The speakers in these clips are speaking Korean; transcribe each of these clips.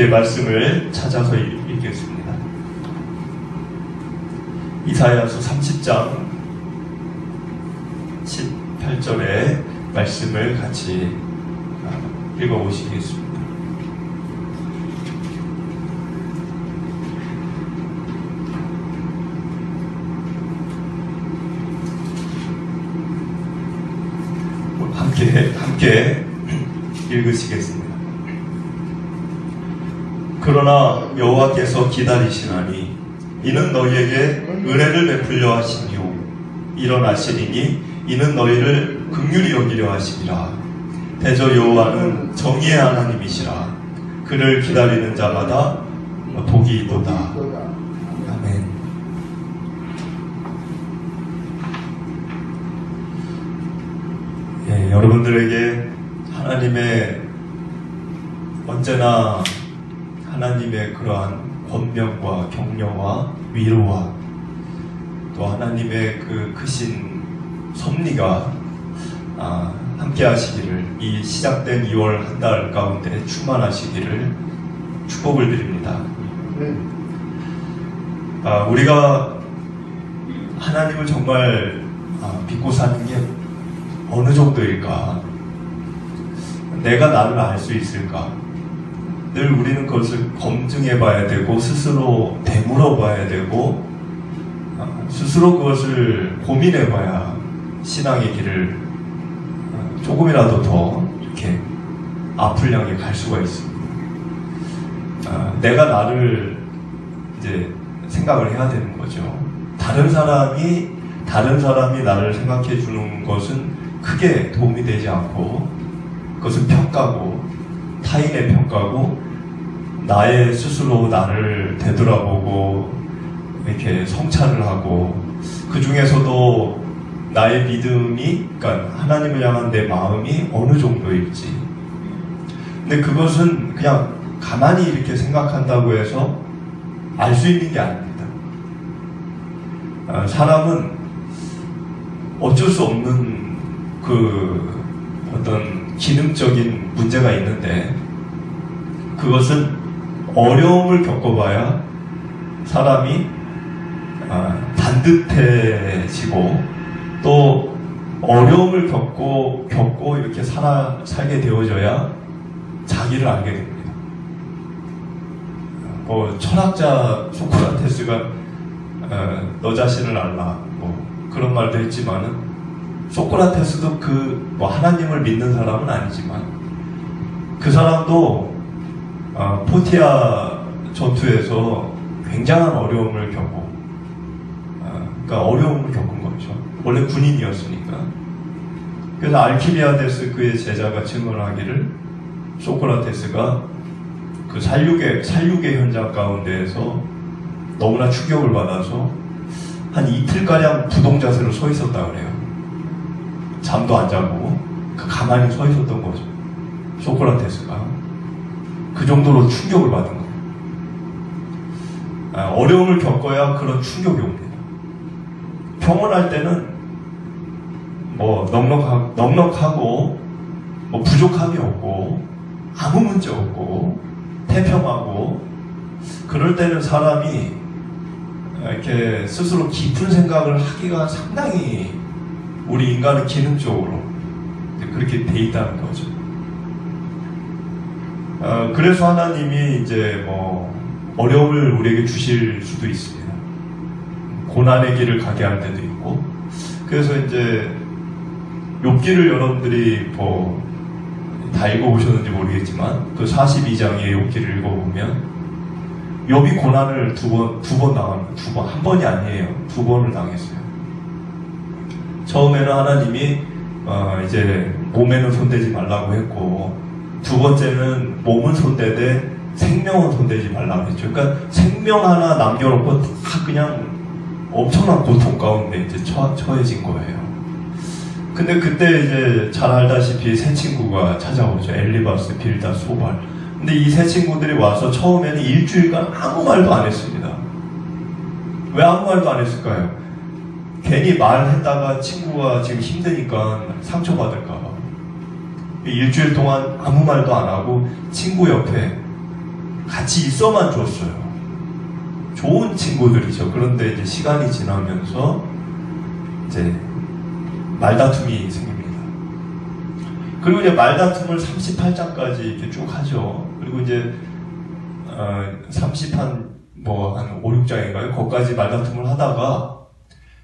함께 말씀을 찾아서 읽겠습니다. 이사야서 30장 18절의 말씀을 같이 읽어보시겠습니다. 함께 읽으시겠습니다. 그러나 여호와께서 기다리시나니 이는 너희에게 은혜를 베풀려 하시니요 일어나시리니 이는 너희를 긍휼히 여기려 하시리라. 대저 여호와는 정의의 하나님이시라. 그를 기다리는 자마다 복이 있도다. 아멘. 예, 여러분들에게 언제나 하나님의 그러한 권면과 격려와 위로와 또 하나님의 그 크신 섭리가 함께 하시기를, 이 시작된 2월 한 달 가운데 충만하시기를 축복을 드립니다. 우리가 하나님을 정말 믿고 사는 게 어느 정도일까? 내가 나를 알 수 있을까? 늘 우리는 그것을 검증해 봐야 되고 스스로 되물어 봐야 되고 스스로 그것을 고민해 봐야 신앙의 길을 조금이라도 더 이렇게 앞을 향해 갈 수가 있습니다. 내가 나를 이제 생각을 해야 되는 거죠. 다른 사람이 나를 생각해 주는 것은 크게 도움이 되지 않고, 그것은 평가고, 타인의 평가고, 나의 스스로 나를 되돌아보고 이렇게 성찰을 하고, 그 중에서도 나의 믿음이, 그러니까 하나님을 향한 내 마음이 어느 정도일지. 근데 그것은 그냥 가만히 이렇게 생각한다고 해서 알 수 있는 게 아닙니다. 사람은 어쩔 수 없는 그 어떤 기능적인 문제가 있는데, 그것은 어려움을 겪어봐야 사람이 단듯해지고, 또 어려움을 겪고 이렇게 살게 되어져야 자기를 알게 됩니다. 철학자 소크라테스가 너 자신을 알라 그런 말도 했지만은, 소크라테스도 하나님을 믿는 사람은 아니지만 그 사람도 포티아 전투에서 굉장한 어려움을 겪고, 그러니까 어려움을 겪은 거죠. 원래 군인이었으니까. 그래서 알키비아데스 그의 제자가 증언하기를, 소크라테스가 그 살육의 현장 가운데에서 너무나 충격을 받아서 한 이틀가량 부동자세로 서 있었다 그래요. 잠도 안 자고 가만히 서 있었던 거죠. 소크라테스가 그 정도로 충격을 받은 거예요. 어려움을 겪어야 그런 충격이 옵니다. 평온할 때는 넉넉하고 부족함이 없고 아무 문제 없고 태평하고, 그럴 때는 사람이 이렇게 스스로 깊은 생각을 하기가 상당히, 우리 인간은 기능적으로 그렇게 돼 있다는 거죠. 그래서 하나님이 이제 어려움을 우리에게 주실 수도 있습니다. 고난의 길을 가게 할 때도 있고. 그래서 이제 욥기를 여러분들이 다 읽어보셨는지 모르겠지만, 그 42장의 욥기를 읽어보면 욥이 고난을 두 번 당합니다. 한 번이 아니에요. 2번을 당했어요. 처음에는 하나님이 이제 몸에는 손대지 말라고 했고, 두 번째는 몸은 손대되 생명은 손대지 말라고 했죠. 그러니까 생명 하나 남겨놓고 다 그냥 엄청난 고통 가운데 이제 처해진 거예요. 근데 그때 이제 잘 알다시피 세 친구가 찾아오죠. 엘리바스, 빌닷, 소발. 근데 이 세 친구들이 와서 처음에는 일주일간 아무 말도 안 했습니다. 왜 아무 말도 안 했을까요? 괜히 말했다가 친구가 지금 힘드니까 상처받을까봐. 일주일 동안 아무 말도 안 하고 친구 옆에 같이 있어만 줬어요. 좋은 친구들이죠. 그런데 이제 시간이 지나면서 이제 말다툼이 생깁니다. 그리고 이제 말다툼을 38장까지 이렇게 쭉 하죠. 그리고 이제 30한 5, 6장인가요? 거기까지 말다툼을 하다가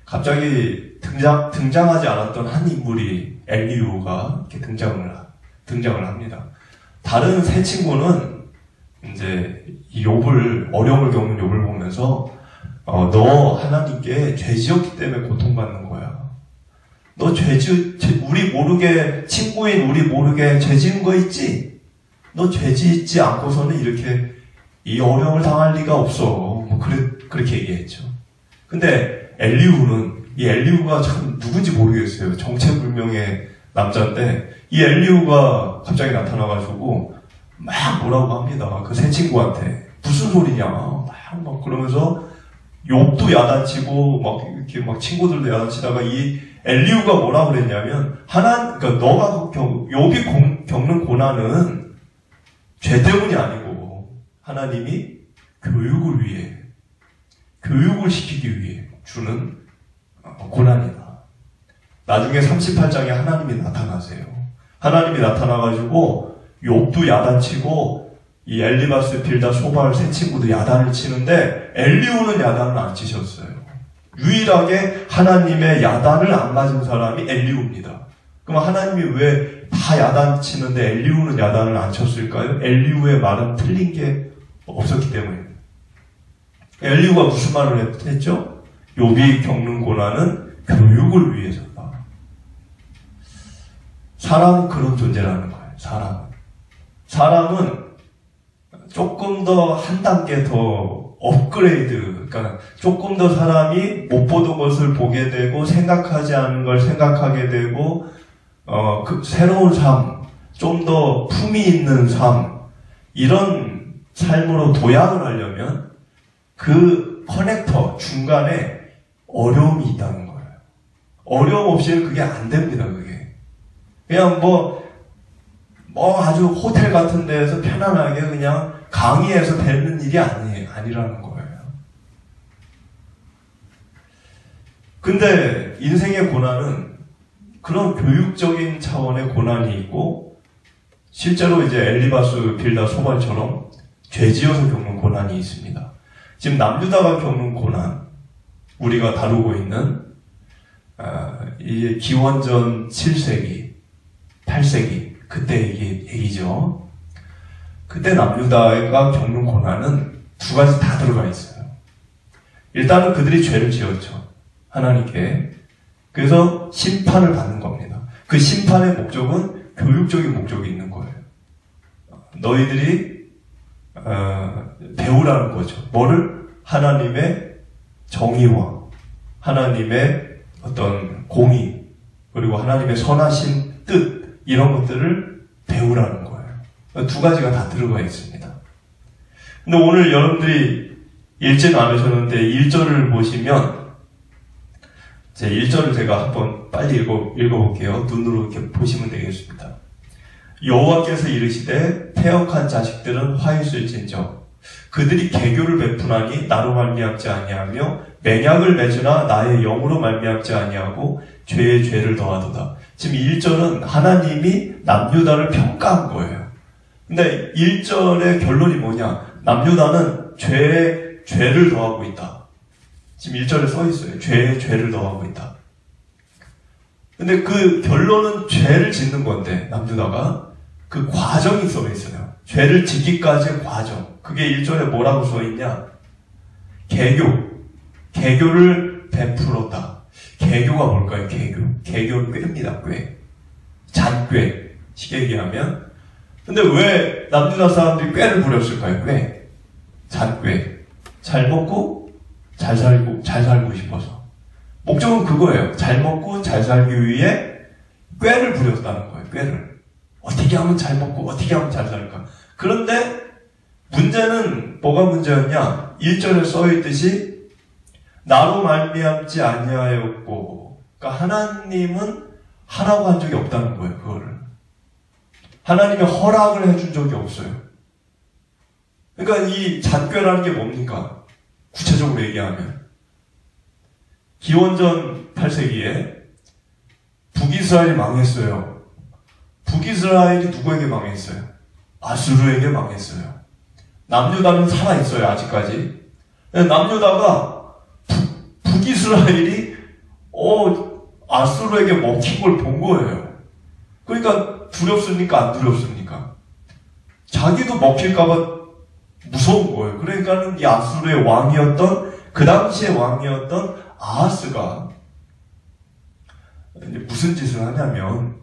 갑자기 등장하지 않았던 한 인물이 엘리후가 이렇게 등장을 합니다. 다른 세 친구는 이제 욥을 어려움을 겪는 욥을 보면서 너 하나님께 죄 지었기 때문에 고통받는 거야. 너 우리 모르게 친구인 우리 모르게 죄 지은 거 있지? 너 죄 짓지 않고서는 이렇게 이 어려움을 당할 리가 없어. 그렇게 얘기했죠. 근데 이 엘리후가 참 누군지 모르겠어요. 정체불명의 남자인데 이 엘리후가 갑자기 나타나가지고 막 뭐라고 합니다. 그 새 친구한테 무슨 소리냐 막 그러면서 욥도 야단치고 이렇게 친구들도 야단치다가 이 엘리후가 뭐라고 그랬냐면 그러니까 너가 욥이 겪는 고난은 죄 때문이 아니고 하나님이 교육을 시키기 위해 주는 고난이다. 나중에 38장에 하나님이 나타나세요. 하나님이 나타나가지고 욥도 야단치고 이 엘리바스, 빌다, 소발 세 친구도 야단을 치는데 엘리후는 야단을 안 치셨어요. 유일하게 하나님의 야단을 안 맞은 사람이 엘리후입니다. 그럼 하나님이 왜 다 야단치는데 엘리후는 야단을 안 쳤을까요? 엘리후의 말은 틀린 게 없었기 때문입니다. 엘리후가 무슨 말을 했죠? 욥이 겪는 고난은 교육을 위해서다. 사람은 그런 존재라는 거예요. 사람은 조금 더 한 단계 더 업그레이드, 그러니까 조금 더 사람이 못 보던 것을 보게 되고 생각하지 않은 걸 생각하게 되고 그 새로운 삶, 좀 더 품이 있는 삶, 이런 삶으로 도약을 하려면 그 커넥터 중간에 어려움이 있다는 거예요. 어려움 없이는 그게 안 됩니다. 그게 그냥 아주 호텔 같은 데에서 편안하게 그냥 강의해서 되는 일이 아니라는 거예요. 근데 인생의 고난은 그런 교육적인 차원의 고난이 있고, 실제로 이제 엘리바스, 빌다, 소발처럼 죄지어서 겪는 고난이 있습니다. 지금 남유다가 겪는 고난, 우리가 다루고 있는 이 기원전 7세기, 8세기 그때 얘기죠. 그때 남유다가 겪는 고난은 두 가지 다 들어가 있어요. 일단은 그들이 죄를 지었죠. 하나님께. 그래서 심판을 받는 겁니다. 그 심판의 목적은 교육적인 목적이 있는 거예요. 너희들이 배우라는 거죠. 뭐를? 하나님의 정의와 하나님의 어떤 공의, 그리고 하나님의 선하신 뜻, 이런 것들을 배우라는 거예요. 두 가지가 다 들어가 있습니다. 근데 오늘 여러분들이 읽지는 않으셨는데 1절을 보시면, 제 1절을 제가 한번 빨리 읽어볼게요. 눈으로 이렇게 보시면 되겠습니다. 여호와께서 이르시되 패역한 자식들은 화 있을진저 그들이 계교를 베푸나니 나로 말미암지 아니하며 맹약을 맺으나 나의 영으로 말미암지 아니하고 죄의 죄를 더하도다. 지금 1절은 하나님이 남유다를 평가한 거예요. 근데 1절의 결론이 뭐냐? 남유다는 죄의 죄를 더하고 있다. 지금 1절에 써 있어요. 죄의 죄를 더하고 있다. 근데 그 결론은 죄를 짓는 건데, 남유다가 그 과정이 써 있어요. 죄를 짓기까지의 과정. 그게 1절에 뭐라고 써 있냐? 개교를 베풀었다. 개교가 뭘까요? 개교는 꾀입니다. 꾀. 잔꾀. 쉽게 얘기하면. 근데 왜 남유다 사람들이 꾀를 부렸을까요? 꾀. 잔꾀. 잘 먹고 잘 살고 싶어서. 목적은 그거예요. 잘 먹고 잘 살기 위해 꾀를 부렸다는 거예요. 꾀를. 어떻게 하면 잘 먹고 어떻게 하면 잘 살까. 그런데 문제는 뭐가 문제였냐? 1절에 써있듯이 나로 말미암지 아니하였고, 그러니까 하나님은 하라고 한 적이 없다는 거예요. 그거를 하나님이 허락을 해준 적이 없어요. 그러니까 이 잔꾀라는 게 뭡니까? 구체적으로 얘기하면 기원전 8세기에 북이스라엘이 망했어요. 북이스라엘이 누구에게 망했어요? 아수르에게 망했어요. 남유다는 살아있어요, 아직까지. 남유다가 북이스라엘이 아수르에게 먹힌 걸 본 거예요. 그러니까 두렵습니까? 안 두렵습니까? 자기도 먹힐까봐 무서운 거예요. 그러니까는 이 아수르의 왕이었던, 그 당시의 왕이었던 아하스가 무슨 짓을 하냐면,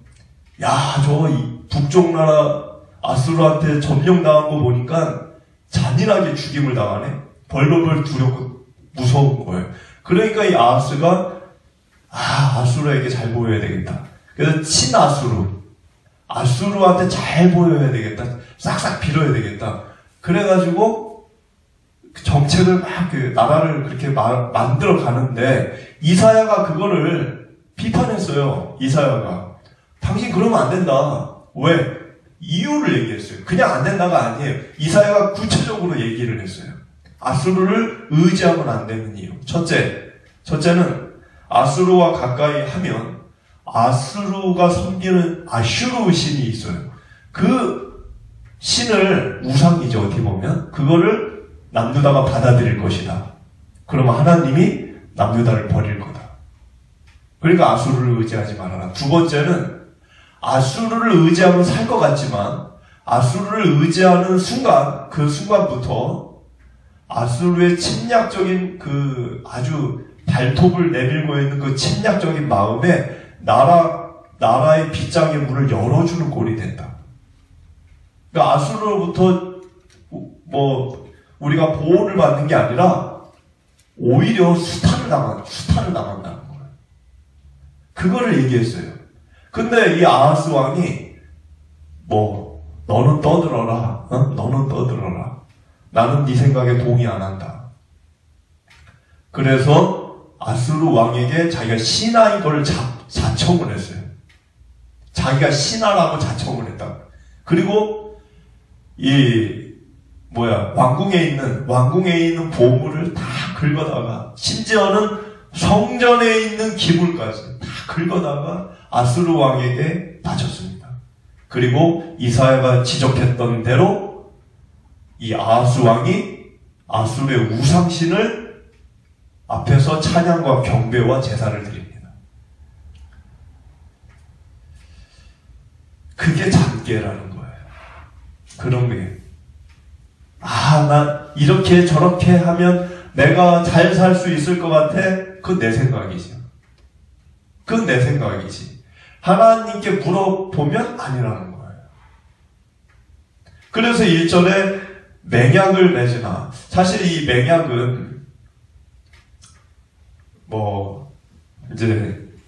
저 북쪽 나라 아수르한테 점령당한 거 보니까 잔인하게 죽임을 당하네? 벌벌벌 두렵고 무서운 거예요. 그러니까 이 아하스가 아수르에게 잘 보여야 되겠다. 그래서 아수르한테 잘 보여야 되겠다. 싹싹 빌어야 되겠다. 그래가지고 정책을 막 나라를 그렇게 만들어 가는데 이사야가 그거를 비판했어요. 이사야가 당신 그러면 안 된다. 왜? 이유를 얘기했어요. 그냥 안 된다가 아니에요. 이사야가 구체적으로 얘기를 했어요. 아수르를 의지하면 안 되는 이유. 첫째는 아수르와 가까이 하면 아수르가 섬기는 아슈르 신이 있어요. 그 신을 우상이죠, 어떻게 보면. 그거를 남유다가 받아들일 것이다. 그러면 하나님이 남유다를 버릴 거다. 그러니까 아수르를 의지하지 말아라. 두 번째는 아수르를 의지하면 살 것 같지만 아수르를 의지하는 순간, 그 순간부터 아수르의 침략적인 그 아주 발톱을 내밀고 있는 그 침략적인 마음에 나라의 빗장의 문을 열어주는 꼴이 된다. 그러니까 아수르로부터 우리가 보호를 받는 게 아니라 오히려 수탈을 당한다는 거예요. 그거를 얘기했어요. 근데 이 아하스 왕이 너는 떠들어라. 너는 떠들어라. 나는 네 생각에 동의 안 한다. 그래서 아수르 왕에게 자기가 신하인 걸 자청을 했어요. 자기가 신하라고 자청을 했다. 그리고 왕궁에 있는 보물을 다 긁어다가, 심지어는 성전에 있는 기물까지 다 긁어다가 아수르 왕에게 바쳤습니다. 그리고 이사야가 지적했던 대로 이 아하스 왕이 아수르의 우상신을 앞에서 찬양과 경배와 제사를 드립니다. 그게 잔꾀라는 거예요. 그런 게. 난 이렇게 저렇게 하면 내가 잘 살 수 있을 것 같아? 그건 내 생각이지. 그건 내 생각이지. 하나님께 물어보면 아니라는 거예요. 그래서 1절에 맹약을 맺으나, 사실 이 맹약은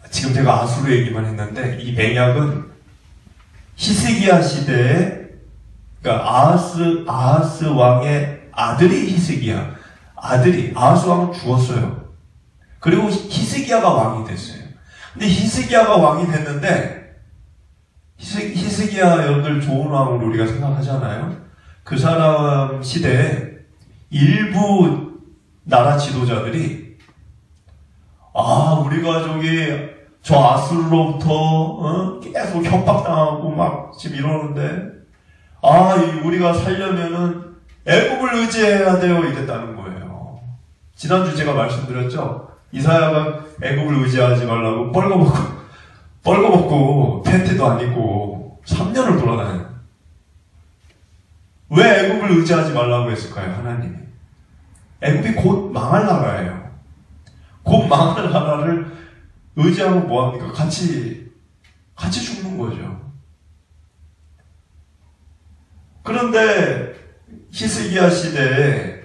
지금 제가 아수르 얘기만 했는데, 이 맹약은 히스기야 시대에, 그러니까 아하스 왕의 아들이 히스기야. 아하스 왕은 죽었어요. 그리고 히스기야가 왕이 됐어요. 근데 히스기야가 왕이 됐는데, 히스기야 여러분들 좋은 왕으로 우리가 생각하잖아요. 그 사람 시대에 일부 나라 지도자들이 우리가 저 아수르로부터 계속 협박당하고 막 지금 이러는데 우리가 살려면은 애굽을 의지해야 돼요, 이랬다는 거예요. 지난주 제가 말씀드렸죠. 이사야가 애굽을 의지하지 말라고 뻘거벗고 팬티도 안 입고 3년을 돌아다녀요. 왜 애굽을 의지하지 말라고 했을까요, 하나님이? 애굽이 곧 망할 나라예요. 곧 망할 나라를 의지하고 뭐합니까? 같이 죽는 거죠. 그런데 히스기야 시대에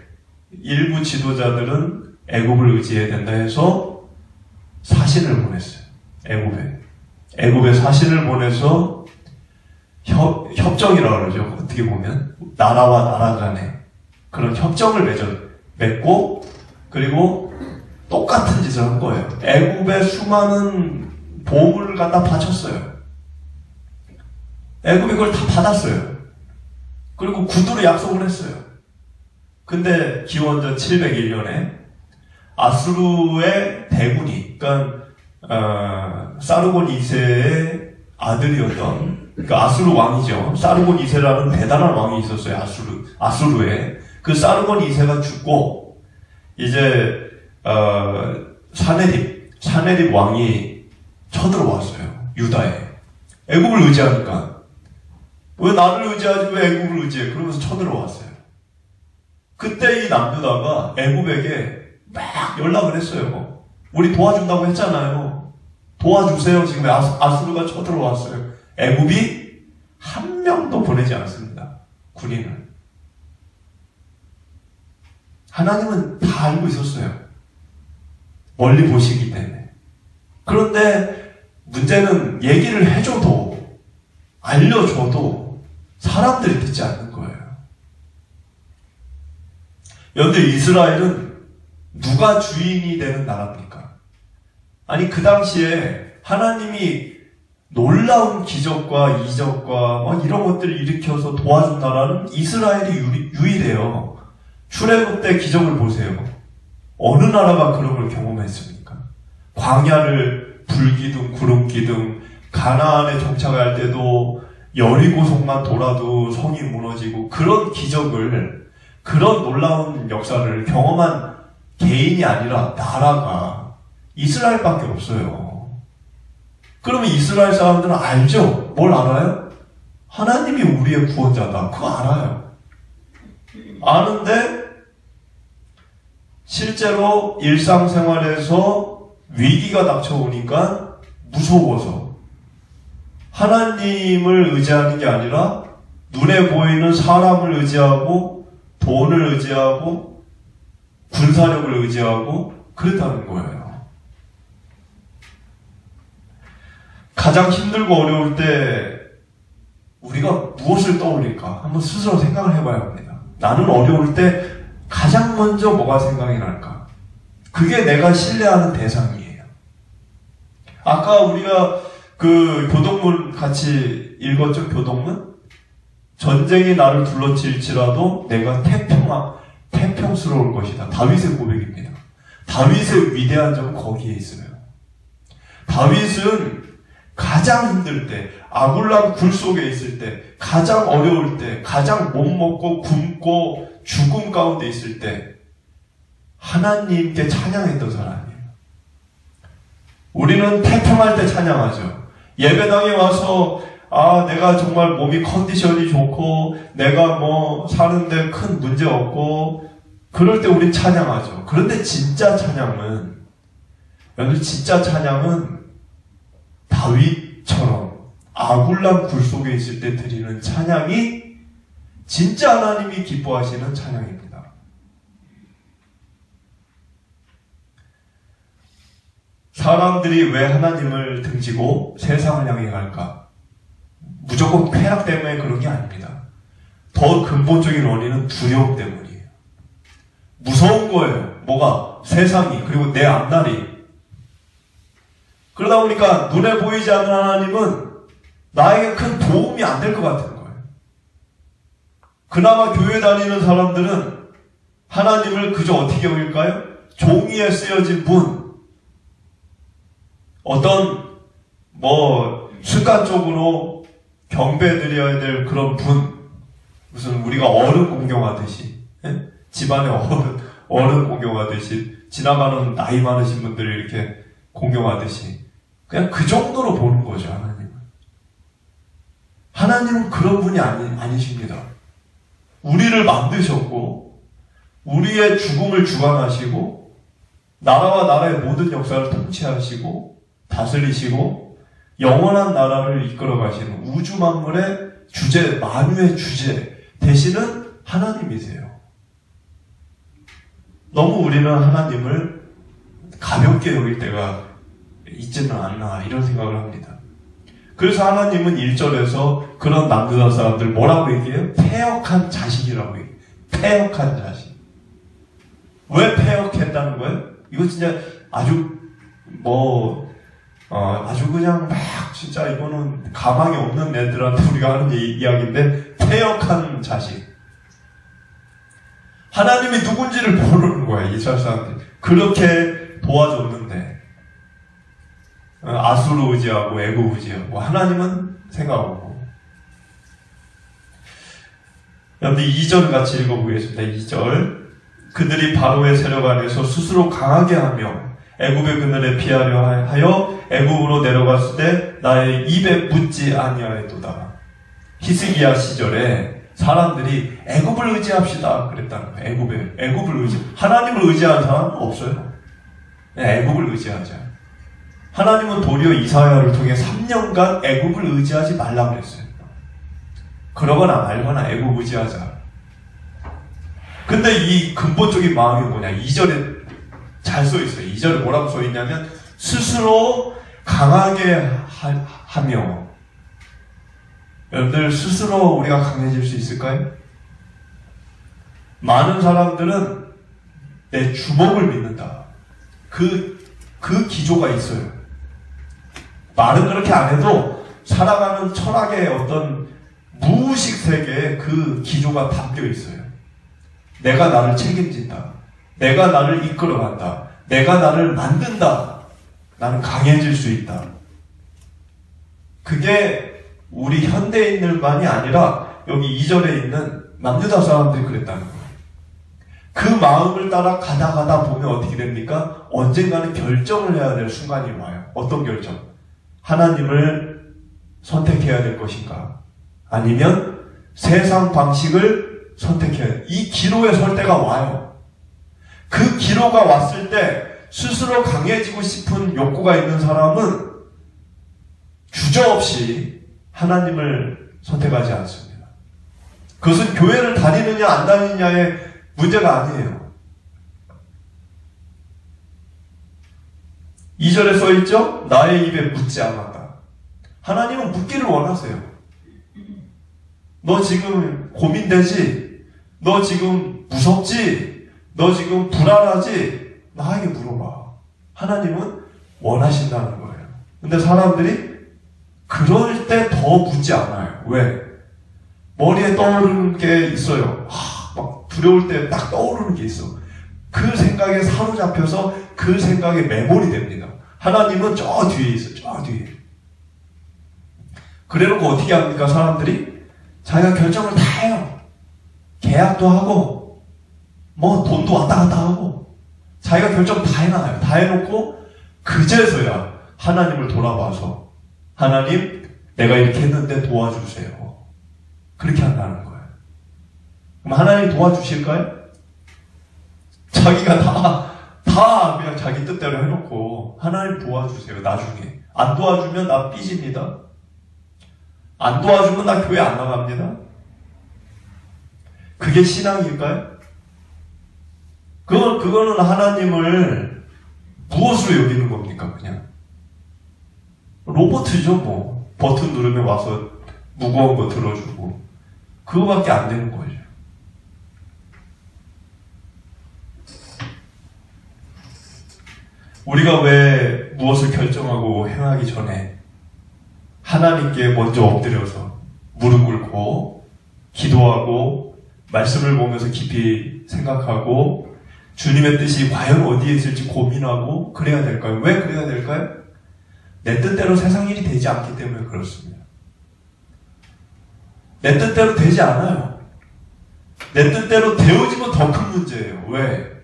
일부 지도자들은 애굽을 의지해야 된다 해서 사신을 보냈어요. 애굽에 사신을 보내서 협정이라고 그러죠. 어떻게 보면 나라와 나라 간에 그런 협정을 맺고, 그리고 똑같은 짓을 한 거예요. 애굽에 수많은 보물을 갖다 바쳤어요. 애굽이 그걸 다 받았어요. 그리고 구두로 약속을 했어요. 근데 기원전 701년에 아수르의 대군이, 그러니까 사르곤 2세의 아들이었던, 그러니까 아수르 왕이죠. 사르곤 2세라는 대단한 왕이 있었어요. 아수르에. 그 사르곤 2세가 죽고 이제 사네립 왕이 쳐들어왔어요. 유다에. 애굽을 의지하니까. 왜 나를 의지하지 왜 애굽을 의지해? 그러면서 쳐들어왔어요. 그때 이 남유다가 애굽에게 막 연락을 했어요. 우리 도와준다고 했잖아요. 도와주세요. 지금 아수르가 쳐들어왔어요. 애굽이 한 명도 보내지 않습니다. 군인을. 하나님은 다 알고 있었어요. 멀리 보시기 때문에. 그런데 문제는 얘기를 해줘도 알려줘도 사람들이 듣지 않는 거예요. 그런데 이스라엘은 누가 주인이 되는 나라입니까? 아니 그 당시에 하나님이 놀라운 기적과 이적과 이런 것들을 일으켜서 도와준 나라는 이스라엘이 유일해요. 출애굽 때 기적을 보세요. 어느 나라가 그런 걸 경험했습니까? 광야를 불기둥, 구름기둥, 가나안에 정착할 때도 여리고성만 돌아도 성이 무너지고 그런 기적을, 그런 놀라운 역사를 경험한 개인이 아니라 나라가 이스라엘밖에 없어요. 그러면 이스라엘 사람들은 알죠? 뭘 알아요? 하나님이 우리의 구원자다. 그거 알아요. 아는데 실제로 일상생활에서 위기가 닥쳐오니까 무서워서 하나님을 의지하는 게 아니라 눈에 보이는 사람을 의지하고 돈을 의지하고 군사력을 의지하고 그랬다는 거예요. 가장 힘들고 어려울 때 우리가 무엇을 떠올릴까? 한번 스스로 생각을 해봐야 합니다. 나는 어려울 때 가장 먼저 뭐가 생각이 날까? 그게 내가 신뢰하는 대상이에요. 아까 우리가 그 교동문 같이 읽었죠? 교동문? 전쟁이 나를 둘러칠지라도 내가 태평스러울 것이다. 다윗의 고백입니다. 다윗의 위대한 점은 거기에 있어요. 다윗은 가장 힘들 때, 아굴람 굴 속에 있을 때, 가장 어려울 때, 가장 못 먹고 굶고 죽음 가운데 있을 때 하나님께 찬양했던 사람이에요. 우리는 태평할 때 찬양하죠. 예배당에 와서 내가 정말 몸이 컨디션이 좋고 내가 사는데 큰 문제 없고 그럴 때 우린 찬양하죠. 그런데 진짜 찬양은 다윗처럼 아굴람 굴 속에 있을 때 드리는 찬양이 진짜 하나님이 기뻐하시는 찬양입니다. 사람들이 왜 하나님을 등지고 세상을 향해 갈까? 무조건 쾌락 때문에 그런 게 아닙니다. 더 근본적인 원인은 두려움 때문이에요. 무서운 거예요. 뭐가? 세상이, 그리고 내 앞날이. 그러다 보니까 눈에 보이지 않는 하나님은 나에게 큰 도움이 안 될 것 같은 거예요. 그나마 교회 다니는 사람들은 하나님을 그저 어떻게 여길까요? 종이에 쓰여진 분, 어떤 습관적으로 경배드려야 될 그런 분, 무슨 우리가 어른 공경하듯이, 집안에 어른 공경하듯이, 지나가는 나이 많으신 분들을 이렇게 공경하듯이 그냥 그 정도로 보는 거죠. 하나님은 그런 분이 아니십니다. 우리를 만드셨고 우리의 죽음을 주관하시고 나라와 나라의 모든 역사를 통치하시고 다스리시고 영원한 나라를 이끌어 가시는 우주 만물의 주제, 만유의 주제 되시는 하나님이세요. 너무 우리는 하나님을 가볍게 여길 때가 있지는 않나 이런 생각을 합니다. 그래서 하나님은 1절에서 그런 남유다 사람들 뭐라고 얘기해요? 패역한 자식이라고 얘기해요. 패역한 자식. 왜 패역했다는 거예요? 이거 진짜 아주 아주 그냥 막 진짜 이거는 가망이 없는 애들한테 우리가 하는 이야기인데 패역한 자식. 하나님이 누군지를 모르는 거야, 이스라엘 사람들이. 그렇게 도와줬는데, 아수르 의지하고 애굽 의지하고 하나님은 생각하고. 여러분들 2절 같이 읽어보겠습니다. 2절. 그들이 바로의 세력 안에서 스스로 강하게 하며 애굽의 그늘에 피하려 하여 애굽으로 내려갔을 때 나의 입에 묻지 아니하였도다. 히스기야 시절에 사람들이 애굽을 의지합시다 그랬다는 거예요. 애굽을 하나님을 의지하는 사람은 없어요. 애굽을 의지하자. 하나님은 도리어 이사야를 통해 3년간 애굽을 의지하지 말라 그랬어요. 그러거나 말거나 애굽 의지하자. 근데 이 근본적인 마음이 뭐냐? 2절에 잘 써있어요. 2절에 뭐라고 써있냐면 스스로 강하게 하며. 여러분들 스스로 우리가 강해질 수 있을까요? 많은 사람들은 내 주먹을 믿는다. 그 기조가 있어요. 말은 그렇게 안 해도 살아가는 철학의 어떤 무의식 세계에 그 기조가 담겨 있어요. 내가 나를 책임진다. 내가 나를 이끌어간다. 내가 나를 만든다. 나는 강해질 수 있다. 그게 우리 현대인들만이 아니라 여기 2절에 있는 남유다 사람들이 그랬다는 거예요. 그 마음을 따라 가다 보면 어떻게 됩니까? 언젠가는 결정을 해야 될 순간이 와요. 어떤 결정? 하나님을 선택해야 될 것인가? 아니면 세상 방식을 선택해야 돼. 이 기로에 설 때가 와요. 그 기로가 왔을 때 스스로 강해지고 싶은 욕구가 있는 사람은 주저없이 하나님을 선택하지 않습니다. 그것은 교회를 다니느냐 안 다니느냐의 문제가 아니에요. 2절에 써있죠? 나의 입에 묻지 않았다. 하나님은 묻기를 원하세요. 너 지금 고민되지? 너 지금 무섭지? 너 지금 불안하지? 나에게 물어봐. 하나님은 원하신다는 거예요. 근데 사람들이 그럴 때 더 묻지 않아요. 왜? 머리에 떠오르는 게 있어요. 막 두려울 때 딱 떠오르는 게 있어. 그 생각에 사로잡혀서 그 생각에 매몰이 됩니다. 하나님은 저 뒤에 있어요. 저 뒤에. 그래놓고 어떻게 합니까? 사람들이 자기가 결정을 다 해요. 계약도 하고 뭐 돈도 왔다 갔다 하고 자기가 결정 다 해놔요. 다 해놓고 그제서야 하나님을 돌아봐서 하나님 내가 이렇게 했는데 도와주세요. 그렇게 한다는 거예요. 그럼 하나님 도와주실까요? 자기가 다 그냥 자기 뜻대로 해놓고 하나님 도와주세요. 나중에 안 도와주면 나 삐집니다. 안 도와주면 나 교회 안 나갑니다. 그게 신앙일까요? 그거는 하나님을 무엇으로 여기는 겁니까? 그냥 로봇이죠. 뭐 버튼 누르면 와서 무거운 거 들어주고 그거밖에 안 되는 거죠. 우리가 왜 무엇을 결정하고 행하기 전에 하나님께 먼저 엎드려서 무릎 꿇고 기도하고 말씀을 보면서 깊이 생각하고 주님의 뜻이 과연 어디에 있을지 고민하고 그래야 될까요? 왜 그래야 될까요? 내 뜻대로 세상 일이 되지 않기 때문에 그렇습니다. 내 뜻대로 되지 않아요. 내 뜻대로 되어지면 더 큰 문제예요. 왜?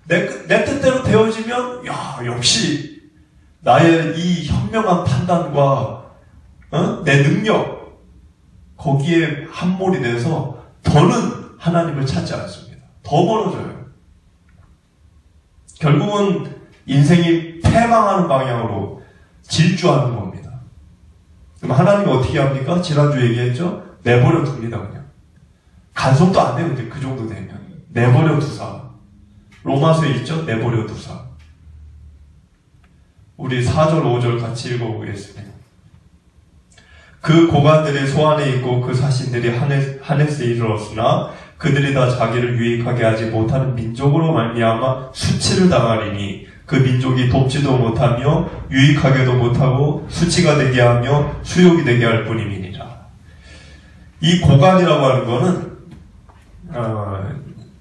내 뜻대로 되어지면 역시 나의 이 현명한 판단과 내 능력 거기에 함몰이 돼서 더는 하나님을 찾지 않습니다. 더 멀어져요. 결국은 인생이 패망하는 방향으로 질주하는 겁니다. 그럼 하나님이 어떻게 합니까? 지난주 얘기했죠? 내버려 둡니다. 그냥 간섭도 안 해요. 이제 그 정도 되면 내버려 두사. 로마서에 있죠? 내버려 두사. 우리 4절 5절 같이 읽어보겠습니다. 그 고관들이 소안에 있고 그 사신들이 하네스에 이르렀으나 그들이 다 자기를 유익하게 하지 못하는 민족으로 말미암아 수치를 당하리니 그 민족이 돕지도 못하며 유익하게도 못하고 수치가 되게 하며 수욕이 되게 할 뿐임이니라. 이 고관이라고 하는 거는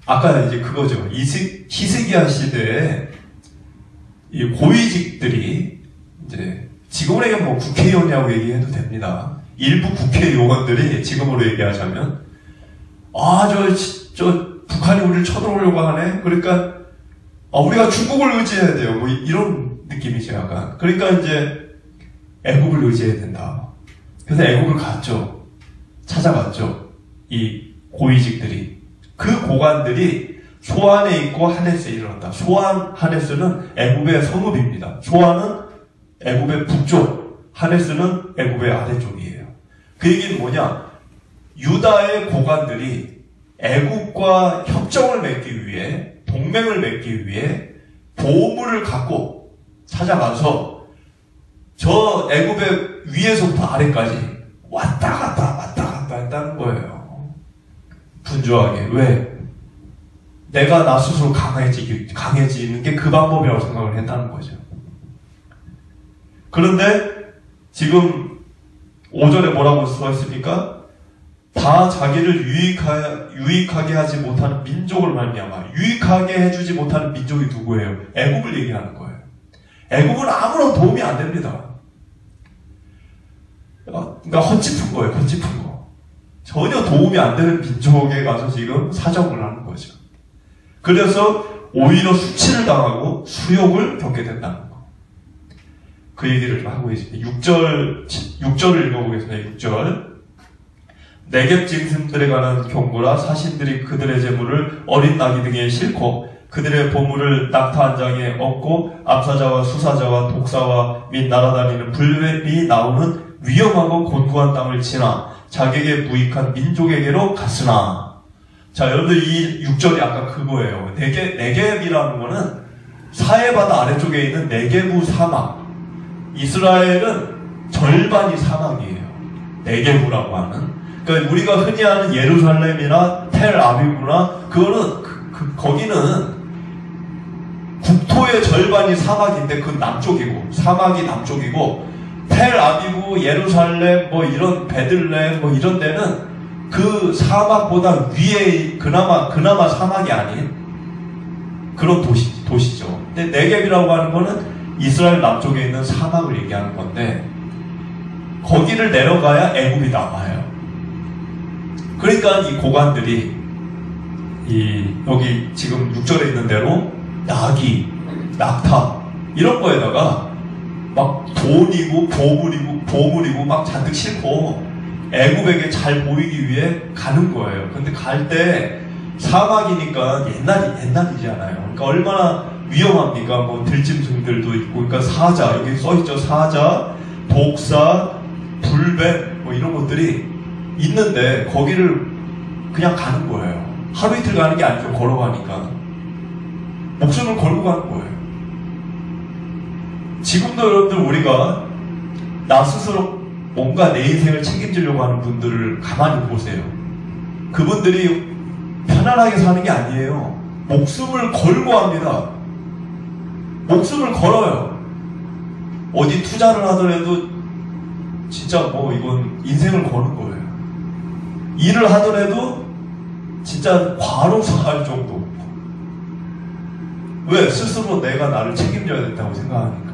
아까 이제 그거죠. 히스기야 시대에 이 고위직들이 이제 지금으로 얘기하면 뭐 국회의원이라고 얘기해도 됩니다. 일부 국회의원들이 지금으로 얘기하자면 저 북한이 우리를 쳐들어오려고 하네. 그러니까 우리가 중국을 의지해야 돼요. 뭐 이런 느낌이죠, 약간. 그러니까 이제 애국을 의지해야 된다. 그래서 애국을 갔죠. 찾아갔죠. 이 고위직들이. 그 고관들이 소안에 있고 하네스에 이르렀다. 소안, 하네스는 애굽의 성읍입니다. 소안은 애굽의 북쪽, 하네스는 애굽의 아래쪽이에요. 그 얘기는 뭐냐? 유다의 고관들이 애굽과 협정을 맺기 위해, 동맹을 맺기 위해 보물을 갖고 찾아가서 저 애굽의 위에서부터 아래까지 왔다 갔다 했다는 거예요. 분주하게. 왜? 내가 나 스스로 강해지는 게 그 방법이라고 생각을 했다는 거죠. 그런데 지금 5절에 뭐라고 써있습니까? 다 자기를 유익하게 하지 못하는 민족을 말미암아. 유익하게 해주지 못하는 민족이 누구예요? 애굽을 얘기하는 거예요. 애굽은 아무런 도움이 안 됩니다. 그러니까 헛짚은 거예요. 헛짚은 거. 전혀 도움이 안 되는 민족에 가서 지금 사정을 하는 거죠. 그래서 오히려 수치를 당하고 수욕을 겪게 된다는 거. 그 얘기를 좀 하고 있습니다. 6절을 읽어보겠습니다. 6절. 네겝 짐승들에 관한 경고라. 사신들이 그들의 재물을 어린 나귀 등에 싣고 그들의 보물을 낙타 한 장에 얻고 암사자와 수사자와 독사와 및 날아다니는 불뱀이 나오는 위험하고 곤고한 땅을 지나 자기에게 무익한 민족에게로 갔으나. 자, 여러분들 이 6절이 아까 그거예요. 네겝이라는 거는 사해바다 아래쪽에 있는 네게부 사막. 이스라엘은 절반이 사막이에요. 네게부라고 하는. 그러니까 우리가 흔히 아는 예루살렘이나 텔아비브나 그거는 거기는 국토의 절반이 사막인데 그 남쪽이고, 사막이 남쪽이고, 텔아비브, 예루살렘, 뭐 이런 베들레헴 뭐 이런 데는 그 사막보다 위에 그나마 사막이 아닌 그런 도시죠. 근데 네겝이라고 하는 거는 이스라엘 남쪽에 있는 사막을 얘기하는 건데 거기를 내려가야 애굽이 나와요. 그러니까 이 고관들이 여기 지금 6절에 있는 대로 나귀, 낙타 이런 거에다가 막 돈이고 보물이고 막 잔뜩 싣고 애굽에게 잘 보이기 위해 가는 거예요. 근데 갈 때 사막이니까 옛날이잖아요. 그러니까 얼마나 위험합니까? 뭐 들짐승들도 있고, 그러니까 사자, 여기 써있죠. 사자, 독사, 불뱀 뭐 이런 것들이 있는데 거기를 그냥 가는 거예요. 하루 이틀 가는 게 아니죠. 걸어가니까 목숨을 걸고 가는 거예요. 지금도 여러분들 우리가 나 스스로 뭔가 내 인생을 책임지려고 하는 분들을 가만히 보세요. 그분들이 편안하게 사는 게 아니에요. 목숨을 걸고 합니다. 목숨을 걸어요. 어디 투자를 하더라도 진짜 뭐 이건 인생을 거는 거예요. 일을 하더라도 진짜 과로사할 정도. 왜? 스스로 내가 나를 책임져야 된다고 생각하니까.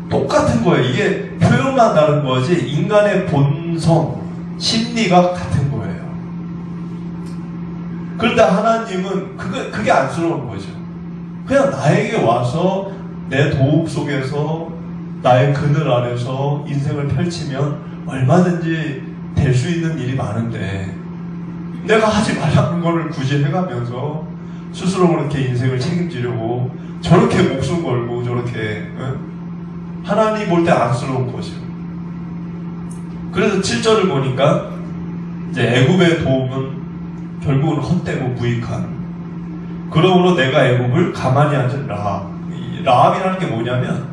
똑같은 거예요. 이게 표현만 다른 거지 인간의 본성, 심리가 같은 거예요. 그런데 하나님은 그게 안쓰러운 거죠. 그냥 나에게 와서 내 도움 속에서 나의 그늘 아래서 인생을 펼치면 얼마든지 될 수 있는 일이 많은데 내가 하지 말라는 거를 굳이 해가면서 스스로 그렇게 인생을 책임지려고 저렇게 목숨 걸고 저렇게 하나님 볼 때 안쓰러운 거죠. 그래서 7절을 보니까 이제 애굽의 도움은 결국은 헛되고 무익한. 그러므로 내가 애굽을 가만히 앉은 라합. 라합이라는 게 뭐냐면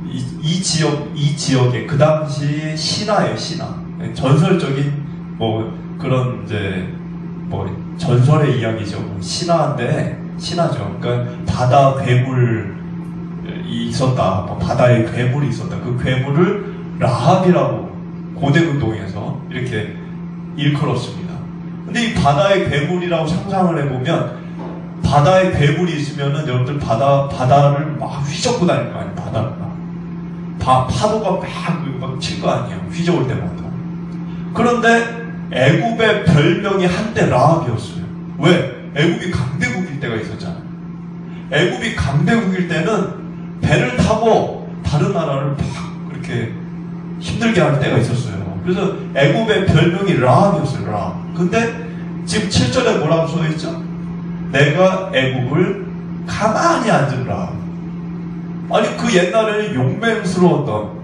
이 지역에 그 당시 신화예요. 신화. 전설적인 뭐 그런 이제 뭐 전설의 이야기죠. 신화인데 신화죠. 그러니까 바다 괴물이 있었다. 뭐 바다에 괴물이 있었다. 그 괴물을 라합이라고 고대근동에서 이렇게 일컬었습니다. 근데 이 바다의 괴물이라고 상상을 해보면, 바다에 괴물이 있으면은 여러분들 바다를 막 휘젓고 다닐 거 아니에요, 바다를 막. 파도가 막 칠 거 아니에요, 휘저을 때마다. 그런데 애굽의 별명이 한때 라합이었어요. 왜? 애굽이 강대국일 때가 있었잖아요. 애굽이 강대국일 때는 배를 타고 다른 나라를 막 그렇게 힘들게 하는 때가 있었어요. 그래서 애굽의 별명이 라합이었어요, 라합. 근데 지금 7절에 뭐라고 써있죠? 내가 애굽을 가만히 앉으라. 아니 그 옛날에는 용맹스러웠던,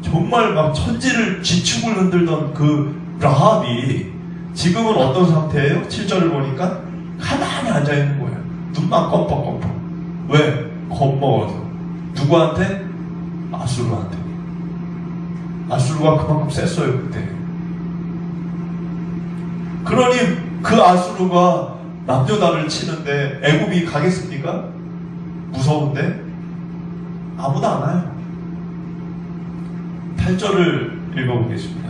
정말 막 천지를 지축을 흔들던 그 라합이 지금은 어떤 상태예요? 7절을 보니까 가만히 앉아있는 거예요. 눈만 껌뻑껌뻑. 왜? 겁먹어서. 누구한테? 아수르한테. 아수르가 그만큼 셌어요 그때. 그러니 그 아수르가 남녀다를 치는데 애굽이 가겠습니까? 무서운데? 아무도 안 와요. 8절을 읽어보겠습니다.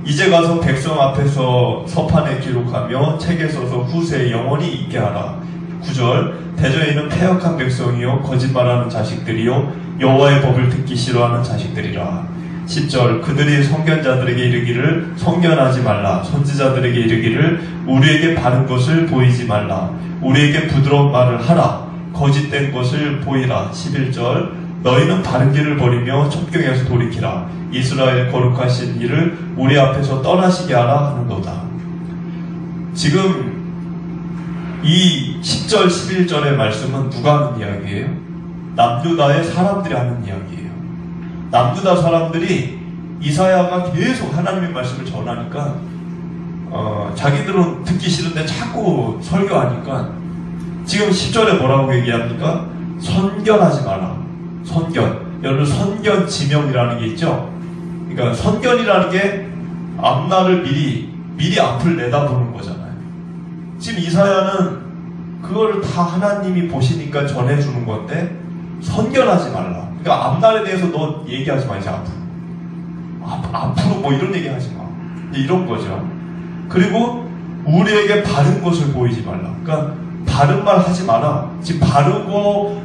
이제 가서 백성 앞에서 서판에 기록하며 책에 써서 후세에 영원히 있게 하라. 9절 대저에 있는 패역한 백성이요 거짓말하는 자식들이요 여호와의 법을 듣기 싫어하는 자식들이라. 10절 그들이 선견자들에게 이르기를 선견하지 말라. 선지자들에게 이르기를 우리에게 바른 것을 보이지 말라. 우리에게 부드러운 말을 하라. 거짓된 것을 보이라. 11절 너희는 바른 길을 버리며 첩경에서 돌이키라. 이스라엘 거룩하신 이를 우리 앞에서 떠나시게 하라 하는도다. 지금 이 10절 11절의 말씀은 누가 하는 이야기예요? 남유다의 사람들이 하는 이야기예요. 남유다 사람들이 이사야가 계속 하나님의 말씀을 전하니까 자기들은 듣기 싫은데 자꾸 설교하니까 지금 10절에 뭐라고 얘기합니까? 선견하지 마라. 선견. 여러분 선견 지명이라는 게 있죠? 그러니까 선견이라는 게 앞날을 미리 앞을 내다보는 거잖아요. 지금 이사야는 그거를 다 하나님이 보시니까 전해주는 건데 선견하지 말라. 그러니까 앞날에 대해서 너 얘기하지 마. 이제 앞으로 뭐 이런 얘기 하지 마. 이런 거죠. 그리고 우리에게 바른 것을 보이지 말라. 그러니까 바른 말 하지 마라. 지금 바르고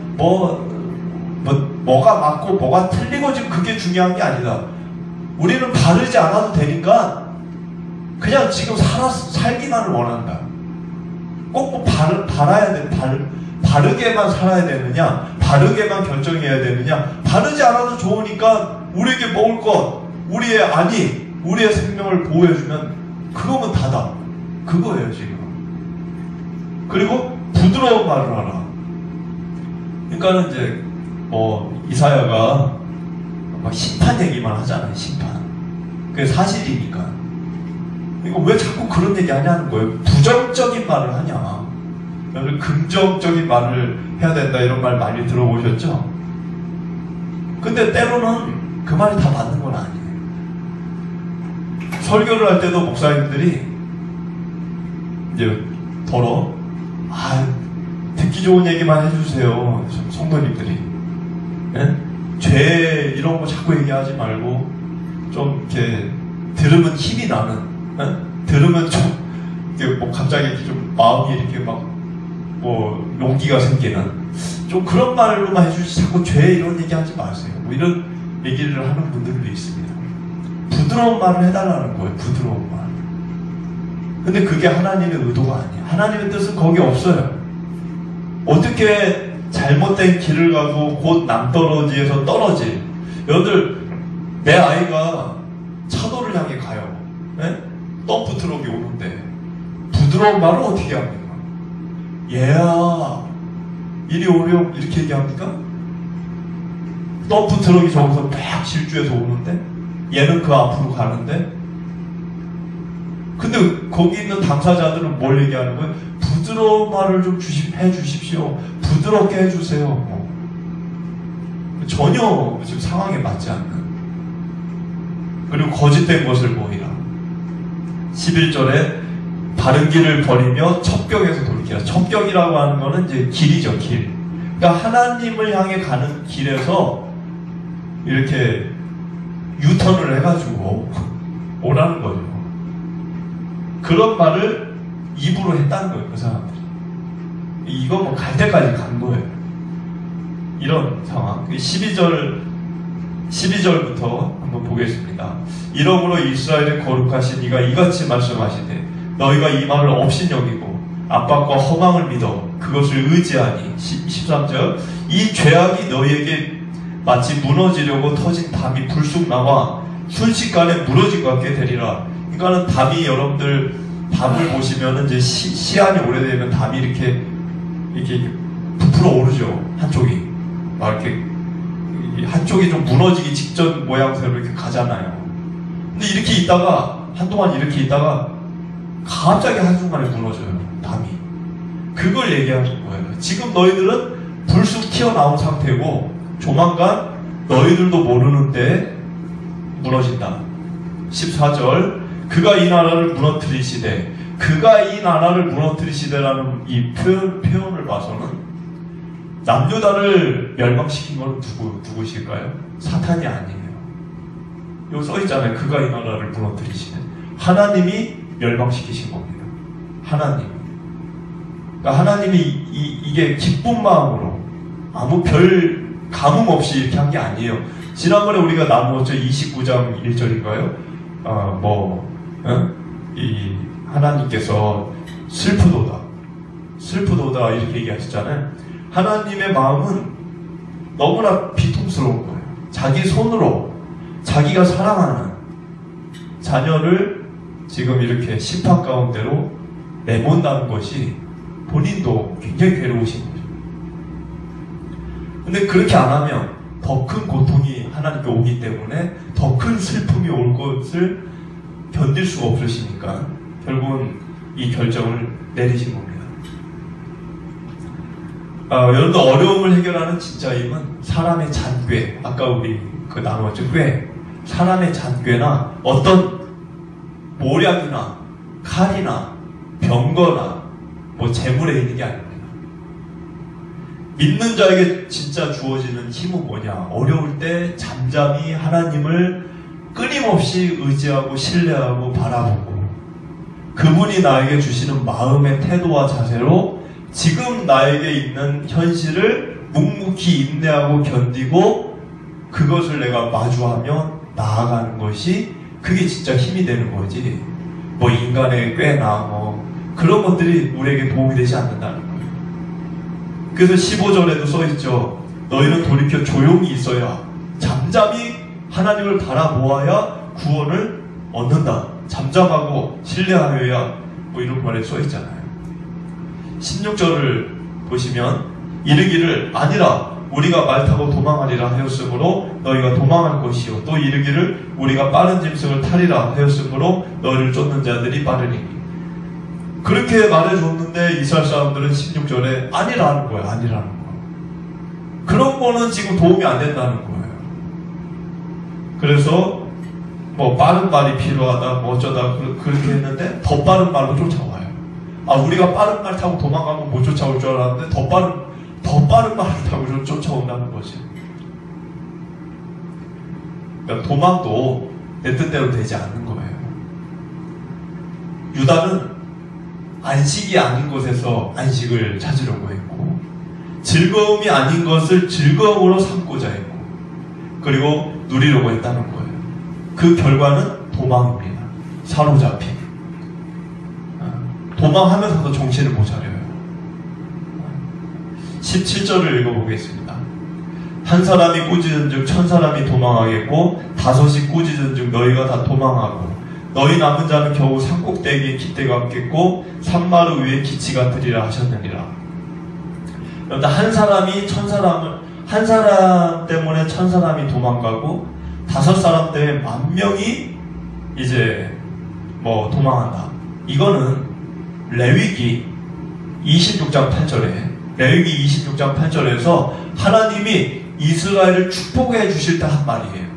뭐가 맞고 뭐가 틀리고 지금 그게 중요한 게 아니다. 우리는 바르지 않아도 되니까 그냥 지금 살기만을 원한다. 꼭 뭐 바라야 돼. 바르게만 살아야 되느냐? 바르게만 결정해야 되느냐? 바르지 않아도 좋으니까 우리에게 먹을 것, 우리의 생명을 보호해주면 그거면 다다. 그거예요 지금. 그리고 부드러운 말을 하라. 그러니까는 이제 이사야가 막 심판 얘기만 하잖아요. 심판. 그게 사실이니까. 이거 왜 자꾸 그런 얘기 하냐는 거예요. 부정적인 말을 하냐. 여러분 긍정적인 말을 해야 된다 이런 말 많이 들어보셨죠? 근데 때로는 그 말이 다 맞는 건 아니에요. 설교를 할 때도 목사님들이 이제 듣기 좋은 얘기만 해주세요. 성도님들이. 예? 죄 이런 거 자꾸 얘기하지 말고 좀 이렇게 들으면 힘이 나는, 예? 들으면 좀 이렇게 뭐 갑자기 좀 마음이 이렇게 막 뭐 용기가 생기는 좀 그런 말로만 해주지 자꾸 죄 이런 얘기하지 마세요. 뭐 이런 얘기를 하는 분들도 있습니다. 부드러운 말을 해달라는 거예요. 부드러운 말. 근데 그게 하나님의 의도가 아니에요. 하나님의 뜻은 거기 없어요. 어떻게 잘못된 길을 가고 곧 남떨어지에서 떨어질, 여러분들 내 아이가 차도를 향해 가요. 네? 덤프 트럭이 오는데 부드러운 말을 어떻게 합니까? 얘야 이리 오렴 이렇게 얘기합니까? 덤프 트럭이 저기서 막 질주해서 오는데 얘는 그 앞으로 가는데, 근데 거기 있는 당사자들은 뭘 얘기하는 거예요? 부드러운 말을 좀 해주십시오. 부드럽게 해주세요. 전혀 지금 상황에 맞지 않는. 그리고 거짓된 것을 보이라. 11절에 바른 길을 버리며 첩경에서 돌이키라. 첩경이라고 하는 거는 이제 길이죠, 길. 그러니까 하나님을 향해 가는 길에서 이렇게 유턴을 해가지고 오라는 거죠. 그런 말을 입으로 했다는 거예요, 그 사람들이. 이거 뭐 갈 때까지 간 거예요. 이런 상황. 12절부터 한번 보겠습니다. 이러므로 이스라엘의 거룩하신 이가 이같이 말씀하시되 너희가 이 말을 업신여기고 압박과 허망을 믿어 그것을 의지하니 13절 이 죄악이 너희에게 마치 무너지려고 터진 담이 불쑥 나와 순식간에 무너질 것 같게 되리라. 그러니까는 담이, 여러분들 담을 보시면은 이제 시간이 오래되면 담이 이렇게 부풀어 오르죠. 한쪽이 막 이렇게 한쪽이 좀 무너지기 직전 모양새로 이렇게 가잖아요. 근데 이렇게 있다가 한동안 이렇게 있다가 갑자기 한순간에 무너져요, 담이. 그걸 얘기하는 거예요. 지금 너희들은 불쑥 튀어나온 상태고 조만간 너희들도 모르는데 무너진다. 14절 그가 이 나라를 무너뜨리시되, 그가 이 나라를 무너뜨리시되라는 이 표현을 봐서는 남유다를 멸망시킨 건 누구실까요? 사탄이 아니에요. 여기 써있잖아요. 그가 이 나라를 무너뜨리시되. 하나님이 멸망시키신 겁니다. 하나님. 그러니까 하나님이 이게 기쁜 마음으로 아무 별 감흥 없이 이렇게 한 게 아니에요. 지난번에 우리가 나누었죠. 29장 1절인가요? 이 하나님께서 슬프도다 이렇게 얘기하셨잖아요. 하나님의 마음은 너무나 비통스러운 거예요. 자기 손으로 자기가 사랑하는 자녀를 지금 이렇게 심판 가운데로 내몬다는 것이 본인도 굉장히 괴로우신 거죠. 근데 그렇게 안 하면 더 큰 고통이 하나님께 오기 때문에 더 큰 슬픔이 올 것을 견딜 수가 없으시니까 결국은 이 결정을 내리신 겁니다. 여러분들 어려움을 해결하는 진짜 힘은 사람의 잔꾀, 아까 우리 나누었죠, 꾀. 사람의 잔꾀나 어떤 모략이나 칼이나 병거나 재물에 있는 게 아닙니다. 믿는 자에게 진짜 주어지는 힘은 뭐냐? 어려울 때 잠잠히 하나님을 끊임없이 의지하고 신뢰하고 바라보고 그분이 나에게 주시는 마음의 태도와 자세로 지금 나에게 있는 현실을 묵묵히 인내하고 견디고 그것을 내가 마주하며 나아가는 것이 그게 진짜 힘이 되는 거지. 인간의 꾀나 그런 것들이 우리에게 도움이 되지 않는다는 거예요. 그래서 15절에도 써있죠. 너희는 돌이켜 조용히 있어야 잠잠히 하나님을 바라보아야 구원을 얻는다. 잠잠하고 신뢰하여야 이런 말에 써있잖아요. 16절을 보시면 이르기를 아니라 우리가 말 타고 도망하리라 하였으므로 너희가 도망할 것이요 또 이르기를 우리가 빠른 짐승을 타리라 하였으므로 너희를 쫓는 자들이 빠르니. 그렇게 말해줬는데 이스라엘 사람들은 16절에 아니라는 거예요. 아니라는 거. 그런 거는 지금 도움이 안 된다는 거예요. 그래서 빠른 말이 필요하다 어쩌다 그렇게 했는데 더 빠른 말로 쫓아와요. 우리가 빠른 말 타고 도망가면 못 쫓아올 줄 알았는데 더 빠른 말을 타고 쫓아온다는 거지. 그러니까 도망도 내 뜻대로 되지 않는 거예요. 유다는 안식이 아닌 곳에서 안식을 찾으려고 했고 즐거움이 아닌 것을 즐거움으로 삼고자 했고 그리고 누리려고 했다는 거예요. 그 결과는 도망입니다. 사로잡힘. 도망하면서도 정신을 못 차려요. 17절을 읽어보겠습니다. 한 사람이 꾸짖은 즉 1000사람이 도망하겠고 5이 꾸짖은 즉 너희가 다 도망하고 너희 남은 자는 겨우 산꼭대기에 깃대가 없겠고 산마루 위에 기치 같으리라 하셨느니라. 그런데 한 사람이 1000사람을 한 사람 때문에 1000사람이 도망가고 5사람 때문에 10,000명이 이제 도망한다. 이거는 레위기 26장 8절에 레위기 26장 8절에서 하나님이 이스라엘을 축복해 주실 때 한 말이에요.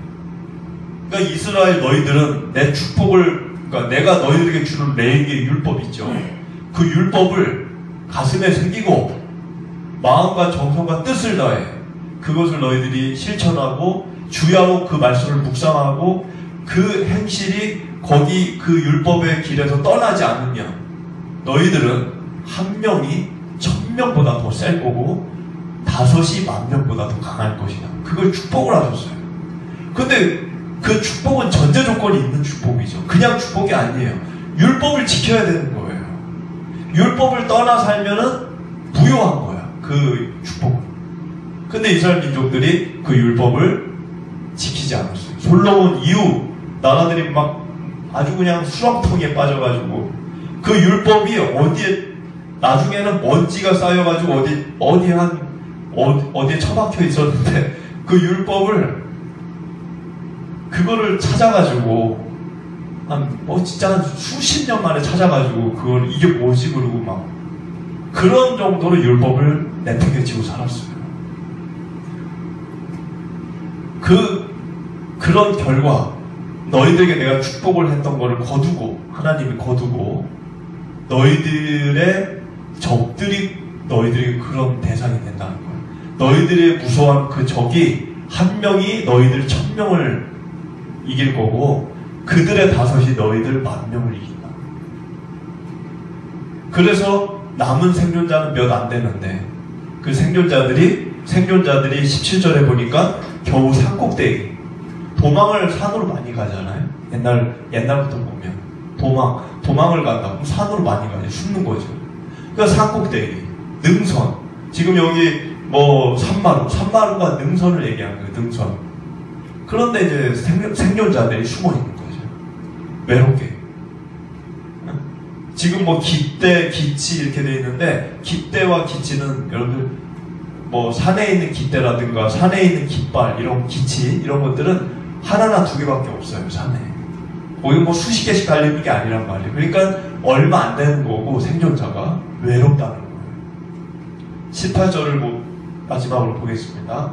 그러니까 이스라엘 너희들은 내 축복을 그러니까 내가 너희들에게 주는 레위기의 율법 있죠. 그 율법을 가슴에 새기고 마음과 정성과 뜻을 다해 그것을 너희들이 실천하고 주야로 그 말씀을 묵상하고 그 행실이 거기 그 율법의 길에서 떠나지 않으면 너희들은 한 명이 1000명보다 더 셀 거고 5이 10,000명보다 더 강할 것이다. 그걸 축복을 하셨어요. 근데 그 축복은 전제 조건이 있는 축복이죠. 그냥 축복이 아니에요. 율법을 지켜야 되는 거예요. 율법을 떠나 살면은 무효한 거야. 그 축복은. 근데 이스라엘 민족들이 그 율법을 지키지 않았어요. 솔로몬 이후 나라들이 막 아주 그냥 수렁통에 빠져가지고 그 율법이 어디에 나중에는 먼지가 쌓여가지고 어디에 처박혀 있었는데 그 율법을 그거를 찾아가지고 진짜 한 수십 년 만에 찾아가지고 그걸 이게 뭐지 그러고 막 그런 정도로 율법을 내팽개치고 살았어요. 그런 결과 너희들에게 내가 축복을 했던 거를 거두고 하나님이 거두고 너희들의 적들이 너희들에게 그런 대상이 된다는 거예요. 너희들의 무서워한 그 적이 한 명이 너희들 1000명을 이길 거고 그들의 5이 너희들 10,000명을 이긴다. 그래서 남은 생존자는 몇 안 되는데 그 생존자들이 17절에 보니까 겨우 산꼭대기 도망을 산으로 많이 가잖아요. 옛날부터 보면 도망을 간다. 그럼 산으로 많이 가죠. 숨는 거죠. 그러니까 산꼭대기, 능선. 지금 여기 산마루가 능선을 얘기하는 거예요. 능선. 그런데 이제 생존자들이 숨어 있는 거죠. 외롭게. 지금 깃대, 기치 이렇게 돼 있는데 깃대와 기치는 여러분들 산에 있는 깃대라든가 산에 있는 깃발 이런 기치 이런 것들은 하나나 2개밖에 없어요. 산에. 거기 수십 개씩 달리는 게 아니란 말이에요. 그러니까 얼마 안 되는 거고 생존자가 외롭다는 거예요. 18절을 마지막으로 보겠습니다.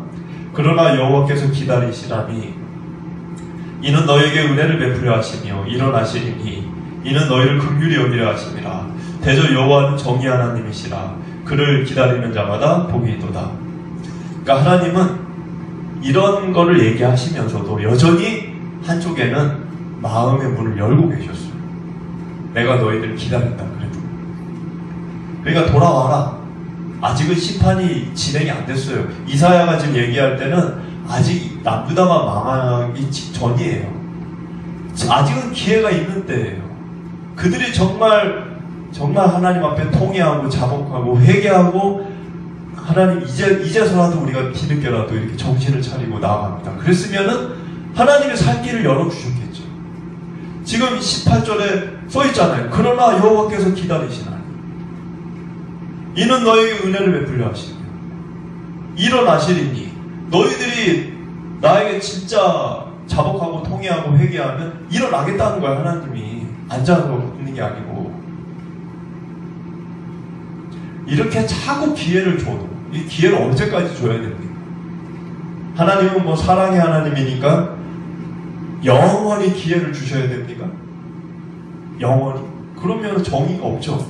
그러나 여호와께서 기다리시라니 이는 너에게 은혜를 베풀려 하시며 일어나시리니 이는 너희를 긍휼히 여기려 하심이라. 대저 여호와는 정의 하나님이시라. 그를 기다리는 자마다 복이 있도다. 그러니까 하나님은 이런 거를 얘기하시면서도 여전히 한쪽에는 마음의 문을 열고 계셨어요. 내가 너희들 기다린다 그래도. 그러니까 돌아와라. 아직은 심판이 진행이 안 됐어요. 이사야가 지금 얘기할 때는 아직 남유다가 망하기 직전이에요. 아직은 기회가 있는 때예요. 그들이 정말 하나님 앞에 통회하고 자복하고 회개하고 하나님 이제서라도 우리가 뒤늦게라도 이렇게 정신을 차리고 나아갑니다. 그랬으면은 하나님의 살 길을 열어주셨겠죠. 지금 18절에 써있잖아요. 그러나 여호와께서 기다리시나니 이는 너에게 은혜를 베풀려 하시며 일어나시리니 너희들이 나에게 진짜 자복하고 통회하고 회개하면 일어나겠다는 거야. 하나님이 앉아서 있는 게 아니고 이렇게 자꾸 기회를 줘도 이 기회를 언제까지 줘야 됩니까? 하나님은 사랑의 하나님이니까 영원히 기회를 주셔야 됩니까? 영원히? 그러면 정의가 없죠.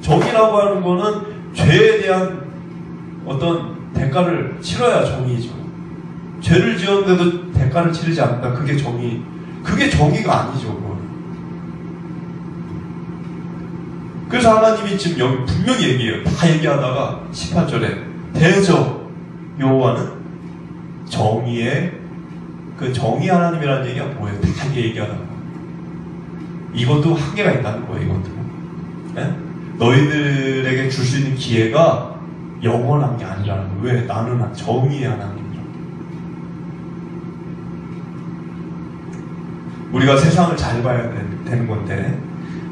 정의라고 하는 거는 죄에 대한 어떤 대가를 치러야 정의죠. 죄를 지었는데도 대가를 치르지 않는다. 그게 정의가 아니죠. 그건. 그래서 하나님이 지금 여기 분명히 얘기해요. 다 얘기하다가 18절에 대저 여호와는 정의의 정의 하나님이라는 얘기가 뭐예요? 다 얘기하다가 이것도 한계가 있다는 거예요. 이것도 네? 너희들에게 줄 수 있는 기회가 영원한 게 아니라는 거예요. 왜? 나는 정의의 하나님이라고. 우리가 세상을 잘 봐야 되는 건데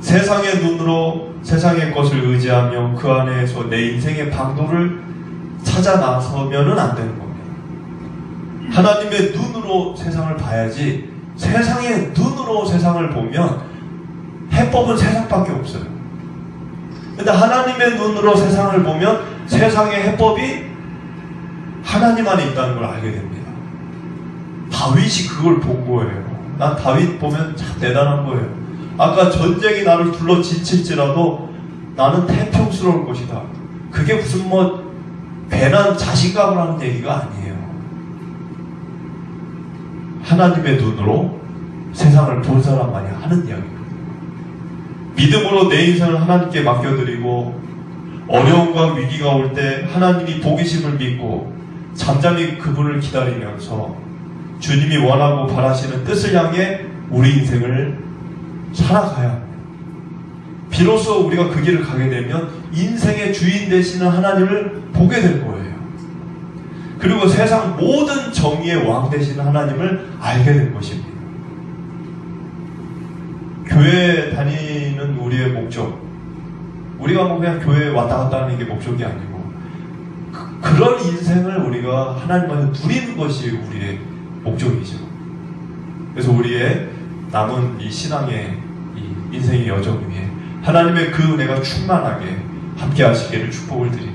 세상의 눈으로 세상의 것을 의지하며 그 안에서 내 인생의 방도를 찾아 나서면은 안 되는 겁니다. 하나님의 눈으로 세상을 봐야지 세상의 눈으로 세상을 보면 해법은 세상밖에 없어요. 근데 하나님의 눈으로 세상을 보면 세상의 해법이 하나님 안에 있다는 걸 알게 됩니다. 다윗이 그걸 본 거예요. 난 다윗 보면 참 대단한 거예요. 아까 전쟁이 나를 둘러 지칠지라도 나는 태평스러울 것이다. 그게 무슨 괜한 자신감을 하는 얘기가 아니에요. 하나님의 눈으로 세상을 본 사람만이 하는 이야기입니다. 믿음으로 내 인생을 하나님께 맡겨드리고 어려움과 위기가 올 때 하나님이 보기심을 믿고 잠잠히 그분을 기다리면서 주님이 원하고 바라시는 뜻을 향해 우리 인생을 살아가야 합니다. 비로소 우리가 그 길을 가게 되면 인생의 주인 되시는 하나님을 보게 될 거예요. 그리고 세상 모든 정의의 왕 되시는 하나님을 알게 될 것입니다. 교회 다니는 우리의 목적, 우리가 뭐 그냥 교회에 왔다 갔다 하는 게 목적이 아니고 그런 인생을 우리가 하나님한테 누리는 것이 우리의 목적이죠. 그래서 우리의 남은 이 신앙의 이 인생의 여정 위에 하나님의 그 은혜가 충만하게 함께 하시기를 축복을 드립니다.